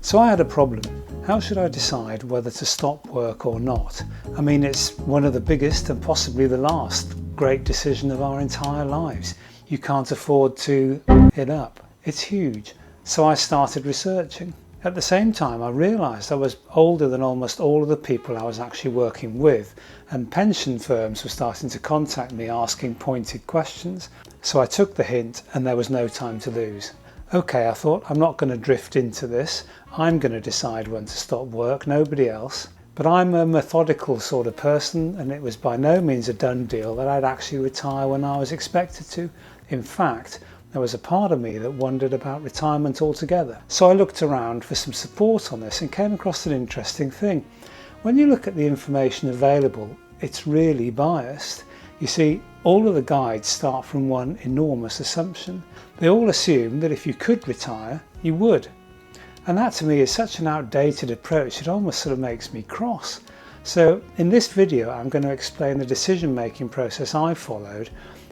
So I had a problem. How should I decide whether to stop work or not? I mean, it's one of the biggest and possibly the last great decision of our entire lives. You can't afford to it up. It's huge. So I started researching. At the same time, I realised I was older than almost all of the people I was actually working with, and pension firms were starting to contact me asking pointed questions. So I took the hint and there was no time to lose. Okay, I thought, I'm not going to drift into this. I'm going to decide when to stop work, nobody else. But I'm a methodical sort of person, and it was by no means a done deal that I'd actually retire when I was expected to. In fact, there was a part of me that wondered about retirement altogether. So I looked around for some support on this and came across an interesting thing. When you look at the information available, it's really biased. You see, all of the guides start from one enormous assumption. They all assume that if you could retire, you would. And that to me is such an outdated approach, it almost sort of makes me cross. So in this video, I'm going to explain the decision-making process I followed,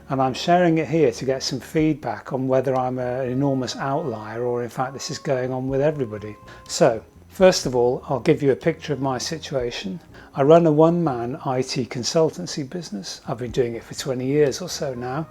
and I'm sharing it here to get some feedback on whether I'm an enormous outlier or in fact this is going on with everybody. So, first of all, I'll give you a picture of my situation. I run a one-man IT consultancy business. I've been doing it for 20 years or so now.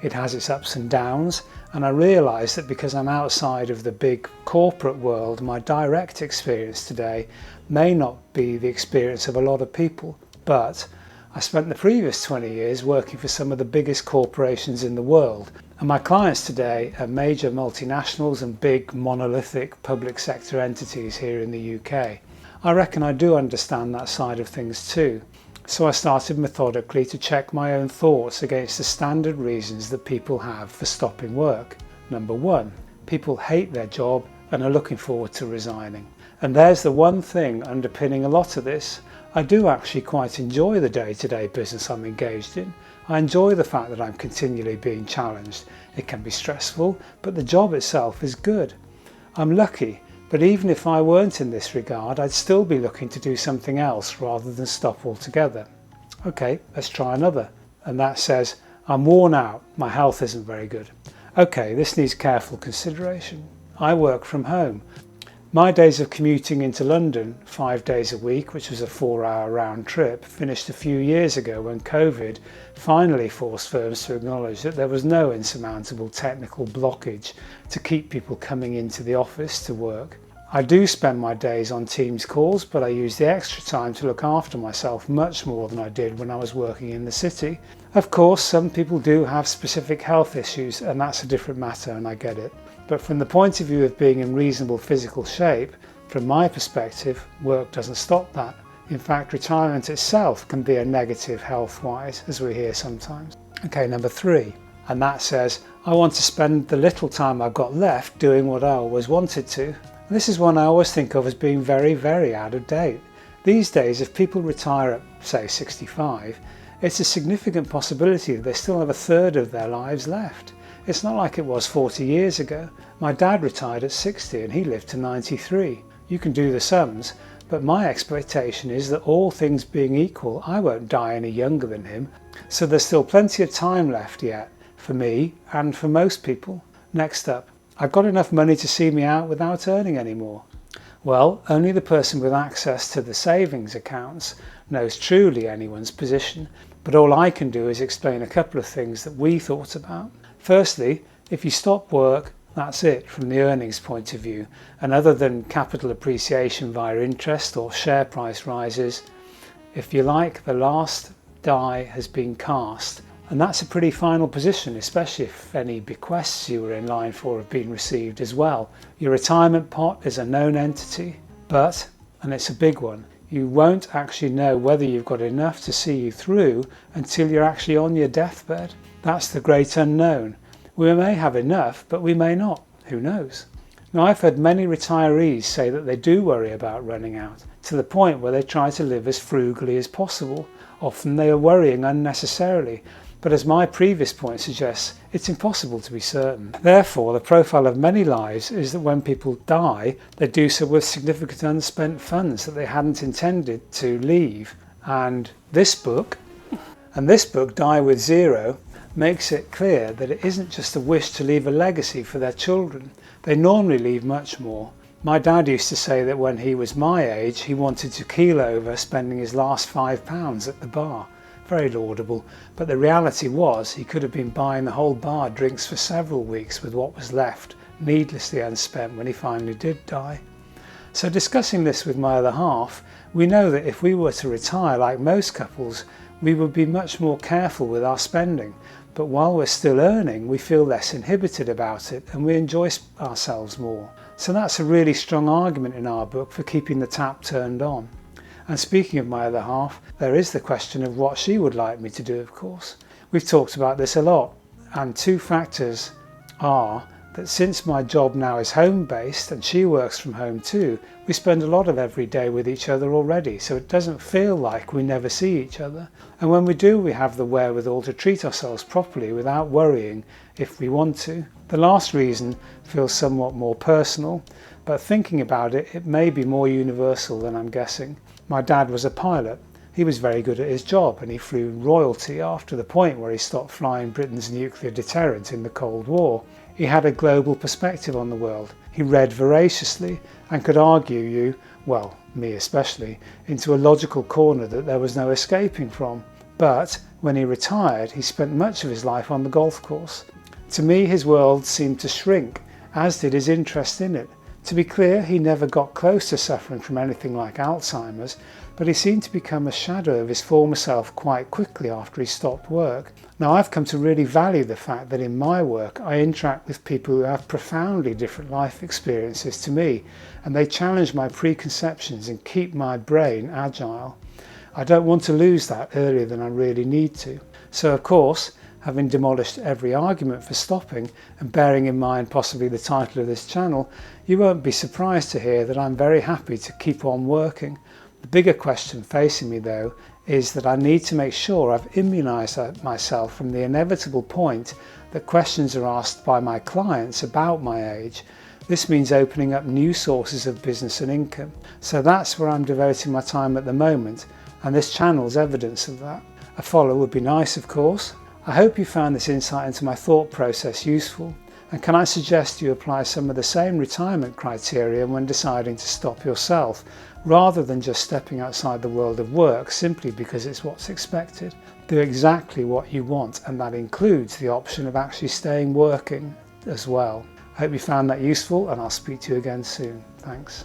It has its ups and downs, and I realise that because I'm outside of the big corporate world, my direct experience today may not be the experience of a lot of people, but I spent the previous 20 years working for some of the biggest corporations in the world, and my clients today are major multinationals and big monolithic public sector entities here in the UK. I reckon I do understand that side of things too. So I started methodically to check my own thoughts against the standard reasons that people have for stopping work. Number one, people hate their job and are looking forward to resigning. And there's the one thing underpinning a lot of this. I do actually quite enjoy the day-to-day business I'm engaged in. I enjoy the fact that I'm continually being challenged. It can be stressful, but the job itself is good. I'm lucky. But even if I weren't in this regard, I'd still be looking to do something else rather than stop altogether. Okay, let's try another. And that says, I'm worn out, my health isn't very good. Okay, this needs careful consideration. I work from home. My days of commuting into London 5 days a week, which was a 4-hour round trip, finished a few years ago when COVID finally forced firms to acknowledge that there was no insurmountable technical blockage to keep people coming into the office to work. I do spend my days on Teams calls, but I use the extra time to look after myself much more than I did when I was working in the city. Of course, some people do have specific health issues, and that's a different matter, and I get it. But from the point of view of being in reasonable physical shape, from my perspective, work doesn't stop that. In fact, retirement itself can be a negative health-wise, as we hear sometimes. Okay, number 3, and that says, I want to spend the little time I've got left doing what I always wanted to. And this is one I always think of as being very, very out of date. These days, if people retire at, say, 65, it's a significant possibility that they still have a third of their lives left. It's not like it was 40 years ago. My dad retired at 60 and he lived to 93. You can do the sums, but my expectation is that all things being equal, I won't die any younger than him. So there's still plenty of time left yet, for me and for most people. Next up, I've got enough money to see me out without earning any more. Well, only the person with access to the savings accounts knows truly anyone's position, but all I can do is explain a couple of things that we thought about. Firstly, if you stop work, that's it from the earnings point of view, and other than capital appreciation via interest or share price rises, if you like, the last die has been cast. And that's a pretty final position, especially if any bequests you were in line for have been received as well. Your retirement pot is a known entity, but, and it's a big one, you won't actually know whether you've got enough to see you through until you're actually on your deathbed. That's the great unknown. We may have enough, but we may not. Who knows? Now, I've heard many retirees say that they do worry about running out, to the point where they try to live as frugally as possible. Often they are worrying unnecessarily, but as my previous point suggests, it's impossible to be certain. Therefore, the profile of many lives is that when people die, they do so with significant unspent funds that they hadn't intended to leave. And this book, Die With Zero, makes it clear that it isn't just a wish to leave a legacy for their children. They normally leave much more. My dad used to say that when he was my age, he wanted to keel over spending his last £5 at the bar. Very laudable, but the reality was he could have been buying the whole bar drinks for several weeks with what was left needlessly unspent when he finally did die. So discussing this with my other half, we know that if we were to retire like most couples, we would be much more careful with our spending, but while we're still earning, we feel less inhibited about it and we enjoy ourselves more. So that's a really strong argument in our book for keeping the tap turned on. And speaking of my other half, there is the question of what she would like me to do, of course. We've talked about this a lot, and two factors are that since my job now is home-based and she works from home too, we spend a lot of every day with each other already, so it doesn't feel like we never see each other. And when we do, we have the wherewithal to treat ourselves properly without worrying if we want to. The last reason feels somewhat more personal, but thinking about it, it may be more universal than I'm guessing. My dad was a pilot. He was very good at his job and he flew royalty after the point where he stopped flying Britain's nuclear deterrent in the Cold War. He had a global perspective on the world. He read voraciously and could argue you, well, me especially, into a logical corner that there was no escaping from. But when he retired, he spent much of his life on the golf course. To me, his world seemed to shrink, as did his interest in it. To be clear, he never got close to suffering from anything like Alzheimer's, but he seemed to become a shadow of his former self quite quickly after he stopped work. Now, I've come to really value the fact that in my work I interact with people who have profoundly different life experiences to me, and they challenge my preconceptions and keep my brain agile. I don't want to lose that earlier than I really need to. So of course, having demolished every argument for stopping and bearing in mind possibly the title of this channel, you won't be surprised to hear that I'm very happy to keep on working. The bigger question facing me though is that I need to make sure I've immunised myself from the inevitable point that questions are asked by my clients about my age. This means opening up new sources of business and income. So that's where I'm devoting my time at the moment, and this channel's evidence of that. A follow would be nice, of course. I hope you found this insight into my thought process useful, and can I suggest you apply some of the same retirement criteria when deciding to stop yourself, rather than just stepping outside the world of work simply because it's what's expected. Do exactly what you want, and that includes the option of actually staying working as well. I hope you found that useful, and I'll speak to you again soon. Thanks.